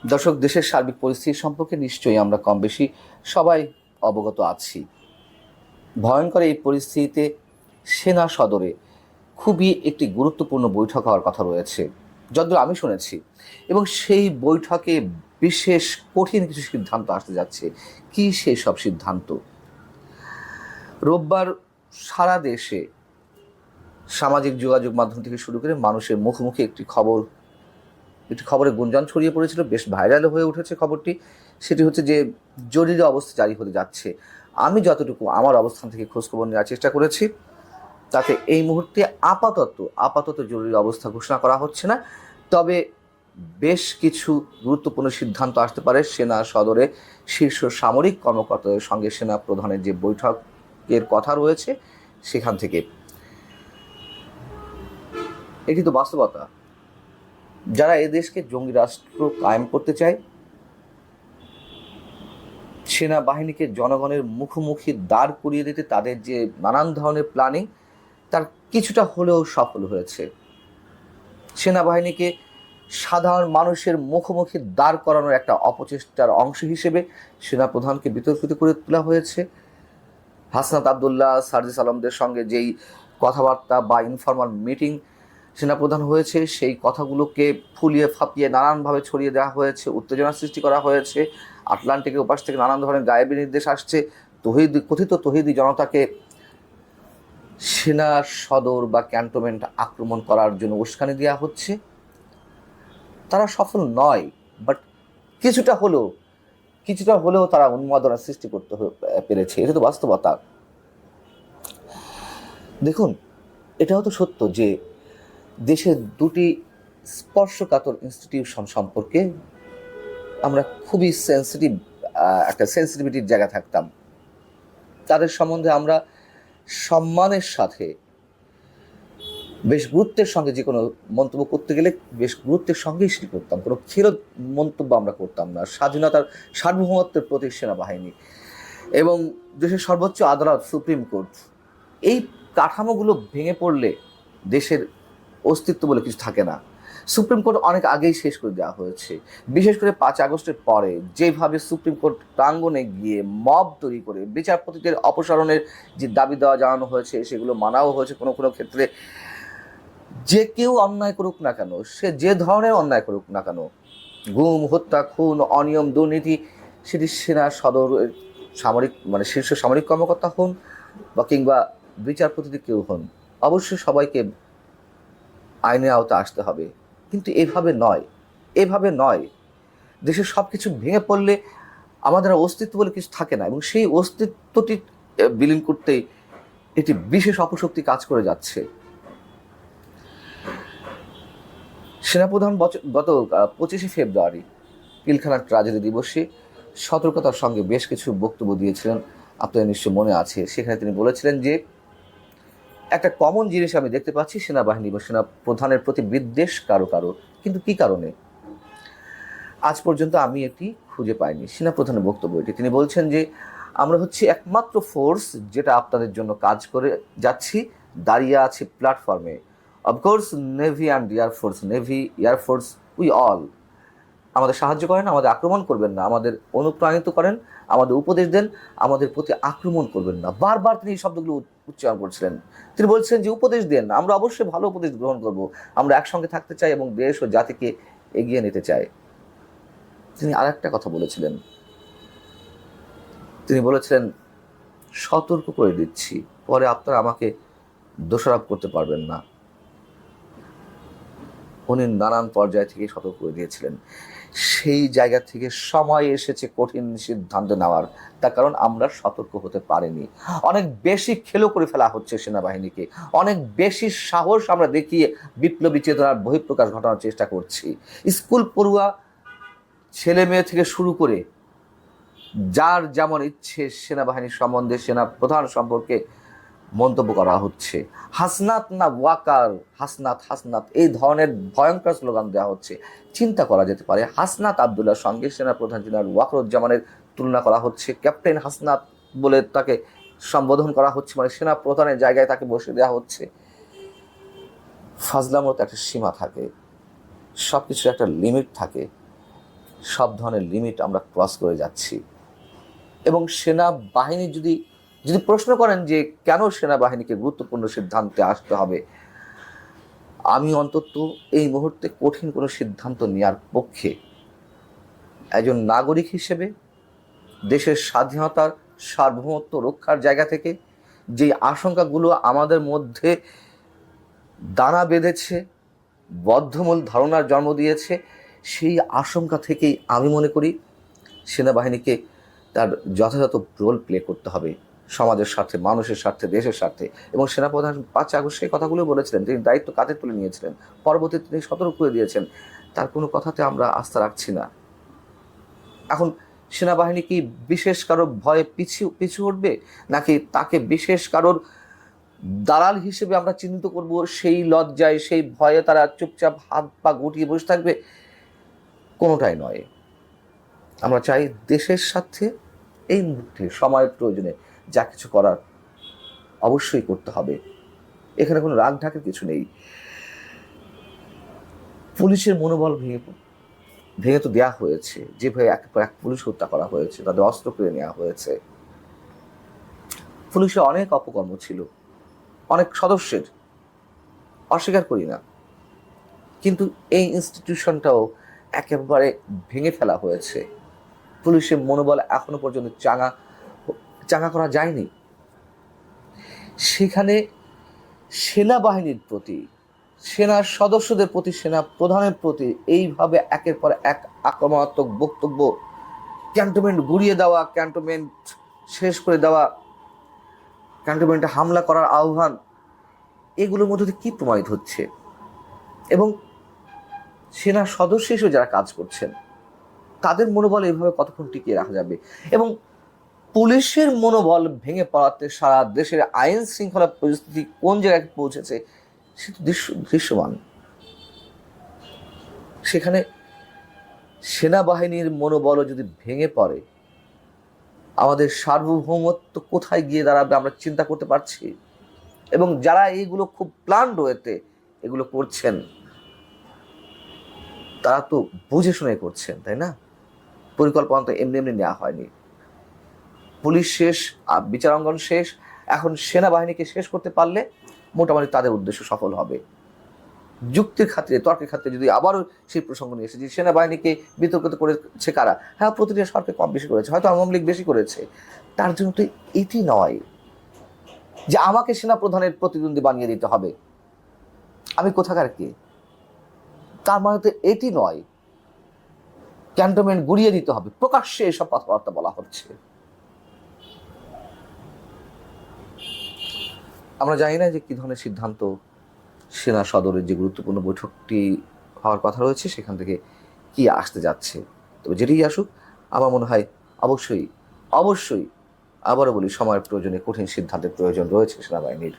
দর্শক, দেশের সার্বিক পরিস্থিতি সম্পর্কে নিশ্চয়ই আমরা কম বেশি সবাই অবগত আছি। ভয়ঙ্কর এই পরিস্থিতিতে সেনা সদরে খুবই একটি গুরুত্বপূর্ণ বৈঠক হওয়ার কথা রয়েছে, যতদূর আমি শুনেছি। এবং সেই বৈঠকে বিশেষ কঠিন কিছু সিদ্ধান্ত আসতে যাচ্ছে। কি সেই সব সিদ্ধান্ত? রোববার সারা দেশে সামাজিক যোগাযোগ মাধ্যম থেকে শুরু করে মানুষের মুখোমুখি একটি খবরের গুঞ্জন ছড়িয়ে পড়েছিল, বেশ ভাইরাল হয়ে উঠেছে খবরটি। সেটি হচ্ছে যে জরুরি অবস্থা জারি হতে যাচ্ছে। আমি যতটুকু আমার অবস্থান থেকে খোঁজখবর নেওয়ার চেষ্টা করেছি, তাতে এই মুহূর্তে আপাতত জরুরি অবস্থা ঘোষণা করা হচ্ছে না। তবে বেশ কিছু গুরুত্বপূর্ণ সিদ্ধান্ত আসতে পারে সেনা সদরে শীর্ষ সামরিক কর্মকর্তাদের সঙ্গে সেনা প্রধানের যে বৈঠকের কথা রয়েছে সেখান থেকে। এটি তো বাস্তবতা। যারা এদেশকে জঙ্গি রাষ্ট্র কায়েম করতে চায়, সেনাবাহিনীকে জনগণের মুখোমুখি দাঁড় করিয়ে দিতে তাদের যে নানান ধরনের প্ল্যানিং, তার কিছুটা হলেও সফল হয়েছে। সেনাবাহিনীকে সাধারণ মানুষের মুখোমুখি দাঁড় করানোর একটা অপচেষ্টার অংশ হিসেবে সেনাপ্রধানকে বিতর্কিত করে তোলা হয়েছে। হাসনাত আবদুল্লাহ, সার্জিস আলমদের সঙ্গে যেই কথাবার্তা বা ইনফরমাল মিটিং সেনাপ্রধান হয়েছে, সেই কথাগুলোকে ফুলিয়ে ফাঁপিয়ে নানানভাবে ছড়িয়ে দেওয়া হয়েছে, উত্তেজনা সৃষ্টি করা হয়েছে। আটলান্টিকের ওপাশ থেকে নানান ধরনের গায়েবী নির্দেশ আসছে। কথিত তৌহিদি জনতাকে সেনা সদর বা ক্যান্টনমেন্ট আক্রমণ করার জন্য উস্কানি দেওয়া হচ্ছে। তারা সফল নয়, বাট কিছুটা হলেও তারা উন্মাদনা সৃষ্টি করতে পেরেছে। এটা তো বাস্তবতা। দেখুন, এটাও তো সত্য যে দেশের দুটি স্পর্শকাতর ইনস্টিটিউশন সম্পর্কে আমরা খুবই একটা সেন্সিটিভিটির জায়গা থাকতাম। তাদের সম্বন্ধে আমরা সম্মানের সাথে বেশ গুরুত্বের সঙ্গে যে কোনো মন্তব্য করতে গেলে বেশ গুরুত্বের সঙ্গেই সেটি করতাম। কোনো ক্ষীরোদ মন্তব্য আমরা করতাম না। স্বাধীনতার সার্বভৌমত্বের প্রতীক সেনাবাহিনী এবং দেশের সর্বোচ্চ আদালত সুপ্রিম কোর্ট, এই কাঠামোগুলো ভেঙে পড়লে দেশের অস্তিত্ব বলে কিছু থাকে না। সুপ্রিম কোর্ট অনেক আগেই শেষ করে দেওয়া হয়েছে। বিশেষ করে 5 আগস্টের পরে যেভাবে সুপ্রিম কোর্ট প্রাঙ্গণে গিয়ে মব তৈরি করে বিচারপতিদের অপসারণের যে দাবি দেওয়া জানানো হয়েছে, সেগুলো মানাও হয়েছে। কোনো কোনো ক্ষেত্রে যে কেউ অন্যায় করুক না কেন, সে যে ধরনের অন্যায় করুক না কেন, গুম, হত্যা, খুন, অনিয়ম, দুর্নীতি, সেটি সেনা সদর শীর্ষ সামরিক কর্মকর্তা হন বা কিংবা বিচারপতিতে কেউ হন, অবশ্যই সবাইকে আইনের আওতা আসতে হবে। কিন্তু এভাবে নয়। দেশের সব কিছু ভেঙে পড়লে আমাদের অস্তিত্ব বলে কিছু থাকে না, এবং সেই অস্তিত্বটি বিলীন করতেই এটি বিশেষ অপশক্তি কাজ করে যাচ্ছে। সেনাপ্রধান গত 25শে ফেব্রুয়ারি পিলখানার ট্রাজেডি দিবসে সতর্কতার সঙ্গে বেশ কিছু বক্তব্য দিয়েছিলেন, আপনাদের নিশ্চয় মনে আছে। সেখানে তিনি বলেছিলেন যে একটা কমন জিনিস আমি দেখতে পাচ্ছি সেনাবাহিনী বা সেনা প্রধানের প্রতি বিদ্বেষ কারো, কিন্তু কি কারণে আজ পর্যন্ত আমি এটি খুঁজে পাইনি। সেনাপ্রধানের বক্তব্য এটি। তিনি বলছেন যে আমরা হচ্ছে একমাত্র ফোর্স যেটা আপনাদের জন্য কাজ করে যাচ্ছি, দাঁড়িয়ে আছে প্ল্যাটফর্মে। Of course navy and air force we all আমাদের সাহায্য করেন, আমাদের আক্রমণ করবেন না, আমাদের অনুপ্রাণিত করেন, আমাদের উপদেশ দেন, আমাদের প্রতি আক্রমণ করবেন না। বারবার তিনি এই শব্দগুলো উচ্চারণ করছিলেন। তিনি বলছিলেন যে উপদেশ দেন, আমরা অবশ্যই ভালো উপদেশ গ্রহণ করব, আমরা একসঙ্গে থাকতে চাই এবং দেশ ও জাতিকে এগিয়ে নিতে চাই। তিনি আরেকটা কথা বলেছিলেন, তিনি বলেছিলেন সতর্ক করে দিচ্ছি, পরে আপনারা আমাকে দোষারোপ করতে পারবেন না। উনি নানান পর্যায় থেকে সতর্ক করে দিয়েছিলেন। সেই জায়গা থেকে সময় এসেছে কঠিন সিদ্ধান্ত নেওয়ার, তার কারণ আমরা সতর্ক হতে পারিনি। অনেক বেশি খেলো করে ফেলা হচ্ছে সেনাবাহিনীকে, অনেক বেশি সাহস আমরা দেখিয়ে বিপ্লবী চেতনার বহিঃপ্রকাশ ঘটানোর চেষ্টা করছি। স্কুল পড়ুয়া ছেলে মেয়ে থেকে শুরু করে যার যেমন ইচ্ছে সেনাবাহিনীর সম্বন্ধে, সেনা প্রধান সম্পর্কে মন্তব্য করা হচ্ছে। হাসনাত না ওয়াকার, হাসনাত এই ধরনের ভয়ঙ্কর স্লোগান দেওয়া হচ্ছে। চিন্তা করা যেতে পারে হাসনাত আবদুল্লাহর সঙ্গে সেনাপ্রধান জেনারেল ওয়াকারুজ্জামানের তুলনা করা হচ্ছে, ক্যাপ্টেন হাসনাত বলে তাকে সম্বোধন করা হচ্ছে, মানে সেনা প্রধানের জায়গায় তাকে বসে দেওয়া হচ্ছে। ফাজলামোর একটা সীমা থাকে, সব কিছুর একটা লিমিট থাকে। সব ধরনের লিমিট আমরা ক্রস করে যাচ্ছি। এবং সেনাবাহিনী যদি প্রশ্ন করেন যে কেন সেনাবাহিনীকে গুরুত্বপূর্ণ সিদ্ধান্তে আসতে হবে, আমি অন্তত এই মুহূর্তে কঠিন কোনো সিদ্ধান্ত নেওয়ার পক্ষে। একজন নাগরিক হিসেবে দেশের স্বাধীনতার সার্বভৌমত্ব রক্ষার জায়গা থেকে যে আশঙ্কাগুলো আমাদের মধ্যে দানা বেঁধেছে, বদ্ধমূল ধারণার জন্ম দিয়েছে, সেই আশঙ্কা থেকেই আমি মনে করি সেনাবাহিনীকে তার যথাযথ রোল প্লে করতে হবে সমাজের স্বার্থে, মানুষের স্বার্থে, দেশের স্বার্থে। এবং সেনাপ্রধান 5 আগস্ট সেই কথাগুলো বলেছিলেন, তিনি দায়িত্ব কাঁধে তুলে নিয়েছিলেন, পরবর্তীতে তিনি সতর্ক করে দিয়েছেন। তার কোনো কথাতে আমরা আস্থা রাখছি না। এখন সেনাবাহিনী কি বিশেষ কারোর ভয়ে পিছু উঠবে, নাকি তাকে বিশেষ কারোর দালাল হিসেবে আমরা চিহ্নিত করব, সেই লজ্জায় সেই ভয়ে তারা চুপচাপ হাত পা গুটিয়ে বসে থাকবে? কোনোটাই নয়। আমরা চাই দেশের সাথে এই মুহূর্তে সময়ের প্রয়োজনে যা কিছু করার অবশ্যই করতে হবে। এখানে কোনো রাগ ঢাকের কিছু নেই। পুলিশের মনোবল ভেঙে তো দেওয়া হয়েছে, যেভাবে একের পর এক পুলিশ হত্যা করা হয়েছে, তাদের অস্ত্র কেড়ে নেওয়া হয়েছে। পুলিশে অনেক অপকর্ম ছিল, অনেক সদস্যের, অস্বীকার করি না, কিন্তু এই ইনস্টিটিউশনটাও একেবারে ভেঙে ফেলা হয়েছে। পুলিশের মনোবল এখনো পর্যন্ত চাঙা করা যায়নি। সেখানে সেনাবাহিনীর প্রতি, সেনার সদস্যদের প্রতি, সেনা প্রধানের প্রতি এইভাবে একের পর এক আক্রমণাত্মক বক্তব্য, ক্যান্টনমেন্ট গুড়িয়ে দেওয়া, ক্যান্টনমেন্ট শেষ করে দেওয়া, ক্যান্টনমেন্টে হামলা করার আহ্বান, এগুলোর মধ্যে দিয়ে কী প্রমাণিত হচ্ছে? এবং সেনা সদস্য হিসেবে যারা কাজ করছেন তাদের মনোবল এইভাবে কতক্ষণ টিকিয়ে রাখা যাবে? এবং পুলিশের মনোবল ভেঙে পড়াতে সারা দেশের আইন শৃঙ্খলা পরিস্থিতি কোন জায়গায় পৌঁছেছে সেটা দৃশ্যমান। সেখানে সেনাবাহিনীর মনোবলও যদি ভেঙে পড়ে, আমাদের সার্বভৌমত্ব কোথায় গিয়ে দাঁড়াবে আমরা চিন্তা করতে পারছি? এবং যারা এইগুলো খুব প্ল্যান্ড ওয়েতে এগুলো করছেন, তারা তো বুঝে শুনে করছেন, তাই না? পরিকল্পনা তো এমনি এমনি নেওয়া হয়নি। পুলিশ শেষ, বিচারাঙ্গন শেষ, এখন সেনাবাহিনীকে শেষ করতে পারলে মোটামুটি তাদের উদ্দেশ্য সফল হবে। যুক্তির খাতিরে, তর্কের খাতিরে যদি আবারও সেই প্রসঙ্গ নিয়ে এসে যে সেনাবাহিনীকে বিতর্কিত করেছে কারা, হ্যাঁ প্রতিটি সরকার কম বেশি করেছে, হয়তো আওয়ামী লীগ বেশি করেছে, তার জন্য তো এটি নয় যে আমাকে সেনা প্রধানের প্রতিদ্বন্দ্বী বানিয়ে দিতে হবে। আমি কোথাকার কে? তার মানে তো এটি নয় ক্যান্টনমেন্ট গুড়িয়ে দিতে হবে। প্রকাশ্যে এসব কথাবার্তা বলা হচ্ছে। আমরা জানি না যে কি ধরনের সিদ্ধান্ত সেনা সদরের যে গুরুত্বপূর্ণ বৈঠকটি হওয়ার কথা রয়েছে সেখান থেকে কি আসতে যাচ্ছে। তবে যেটাই আসুক, আমার মনে হয় অবশ্যই আবারও বলি, সময়ের প্রয়োজনে কঠিন সিদ্ধান্তের প্রয়োজন রয়েছে সেনাবাহিনীর।